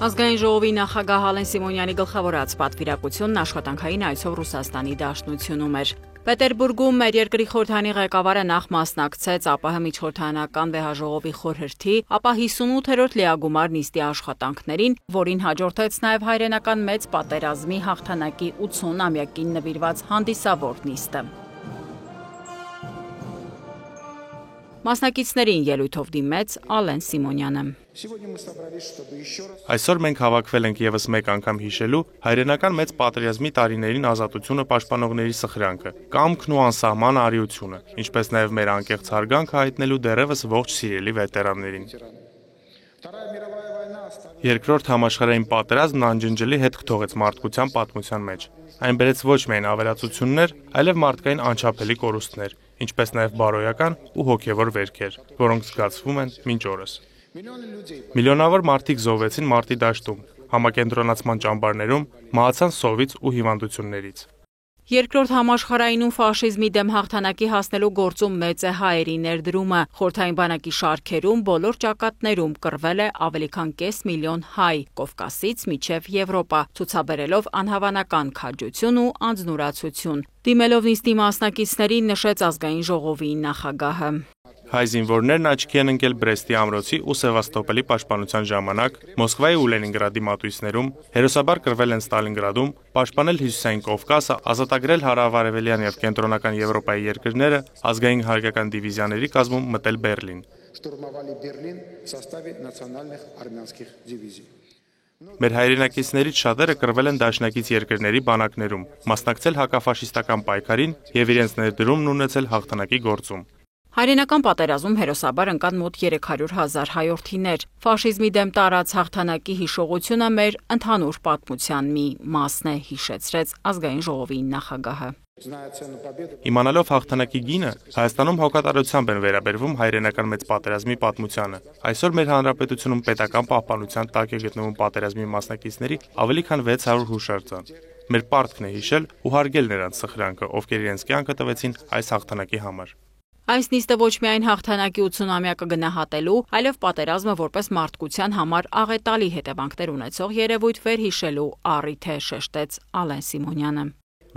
Ազգային ժողովի նախագահ Ալեն Սիմոնյանի գլխավորած պատվիրակությունն աշխատանքային այցով Ռուսաստանի Դաշնությունում էր։ Պետերբուրգում մեր երկրի խորհրդանի ղեկավարը նախ մասնակցեց ԱՊՀ միջխորհրդանական վեհաժողովի խորհրդի, ապա 58-րդ լիագումար նիստի աշխատանքներին, որին հաջորդեց նաև հայրենական մեծ պատերազմի հաղթանակի 80-ամյակին նվիրված հանդիսավոր նիստը։ Մասնակիցներին ելույթով դիմեց Ալեն Սիմոնյանը։ Այսօր մենք հավաքվել ենք եւս մեկ անգամ հիշելու հայրենական մեծ պատերազմի տարիներին ազատությունը պաշտպանողների սխրանքը, կամքն ու անսահման արիությունը, ինչպես նաեւ մեր անկեղծ հարգանքը հայտնելու դեռևս ողջ սիրելի վետերաններին։ Երկրորդ համաշխարհային պատերազմն անջնջելի հետք թողեց մարդկության պատմության մեջ։ Այն բերեց ոչ միայն ավերածություններ, այլև մարդկային անչափելի կորուստներ, ինչպես նաև բարոյական ու հոգևոր վերքեր, որոնք զգացվում են մինչ օրս։ Միլիոնավոր մարդիկ զոհվեցին մարտի դաշտում, համակենտրոնացման ճամբարներում, մահացան սովից ու հիվանդություններից։ Երկրորդ համաշխարհայինում ֆաշիզմի դեմ հաղթանակի հասնելու գործում մեծ է հայերի ներդրումը։ Խորհրդային բանակի շարքերում բոլոր ճակատներում կռվել է ավելի քան կես միլիոն հայ, Կովկասից մինչև Եվրոպա, ցուցաբերելով անհավանական քաջություն ու անձնուրացություն։ Դիմելով նիստի մասնակիցներին նշեց ազգային ժողովի նախագահը։ Հայ զինվորներն աչքի են ընկել Բրեստի ամրոցի ու Սևաստոպոլի պաշտպանության ժամանակ, Մոսկվայի ու Լենինգրադի մատույցներում, հերոսաբար կռվել են Ստալինգրադում, պաշտպանել Հյուսիսային Կովկասը, ազատագրել հարավարևելյան եւ կենտրոնական Եվրոպայի երկրները, ազգային հայկական դիվիզիաների կազմում մտել Բերլին։ Մեր հայրենակիցներից շատերը կռվել են դաշնակից երկրների բանակներում, մասնակցել հակաֆաշիստական պայքարին եւ իրենց ներդրումն ունեցել հաղթանակի գործում։ Հայրենական պատերազմում հերոսաբար ընկան մոտ 300,000 հայորդիներ։ Ֆաշիզմի դեմ տարած հաղթանակի հիշողությունը մեր ընդհանուր պատմության մի մասն է, հիշեցրեց ազգային ժողովի նախագահը։ Իմանալով հաղթանակի գինը, Հայաստանում հոգատարությամբ են վերաբերվում հայրենական մեծ պատերազմի պատմությանը։ Այսօր մեր հանրապետությունում պետական պահպանության տակ է գտնվում պատերազմի մասնակիցների ավելի քան 600 հուշարձան։ Մեր պարտքն է հիշել ու հարգել նրանց սխրանքը, ովքեր իրենց կյանքը տվեցին այս հաղթանակի համար։ Այս նիստը ոչ միայն հաղթանակի 80-ամյակը գնահատելու, այլև պատերազմը որպես մարդկության համար աղետալի հետևանքներ ունեցող երևույթ վերհիշելու առիթ է, շեշտեց Ալեն Սիմոնյանը։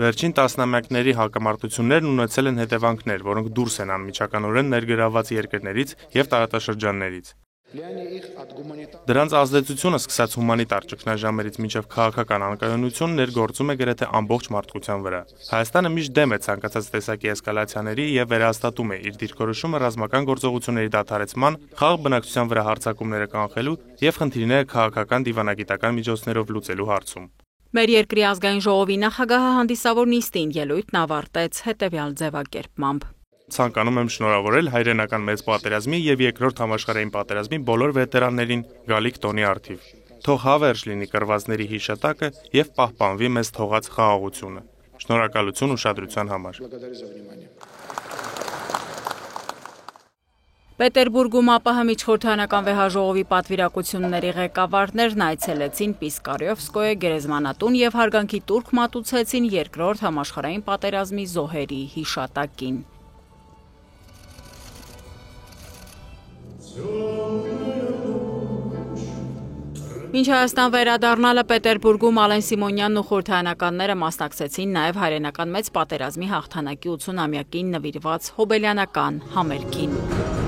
Վերջին տասնամյակների հակամարտություններն ունեցել են հետևանքներ, որոնք դուրս են անմիջականորեն ներգրավված երկրներից եւ տարածաշրջաններից։ Դրանց ազդեցությունը սկսած հումանիտար ճգնաժամերից մինչև քաղաքական անկայունություն ներգործում է գրեթե ամբողջ մարդկության վրա։ Հայաստանը միշտ դեմ է ցանկացած տեսակի էսկալացիաների եւ վերահաստատում է իր դիրքորոշումը ռազմական գործողությունների դադարեցման, խաղաղ բնակչության վրա հարձակումները կանխելու եւ խնդիրները քաղաքական դիվանագիտական միջոցներով լուծելու հարցում։ Մեր երկրի ազգային ժողովի նախագահը հանդիսավոր նիստին ելույթն ավարտեց հետևյալ ձևակերպմամբ։ Ցանկանում եմ շնորհավորել հայրենական մեծ պատերազմի եւ երկրորդ համաշխարհային պատերազմի բոլոր վետերաններին գալիք տոնի առթիվ։ Թող հավերժ լինի կռվածների հիշատակը եւ պահպանվի մեզ թողած խաղաղությունը։ Շնորհակալություն ուշադրության համար։ Պետերբուրգում ԱՊՀ միջխորհրդանական վեհաժողովի պատվիրակությունների ղեկավարներն այցելեցին Պիսկարևսկոյե գերեզմանատուն եւ հարգանքի տուրք մատուցեցին երկրորդ համաշխարհային պատերազմի զոհերի հիշատակին։ Մինչ Հայաստան վերադառնալը Պետերբուրգում Ալեն Սիմոնյանն ու խորհրդարանականները մասնակցեցին նաև հայրենական մեծ պատերազմի հաղթանակի 80-ամյակին նվիրված հոբելյանական համերգին։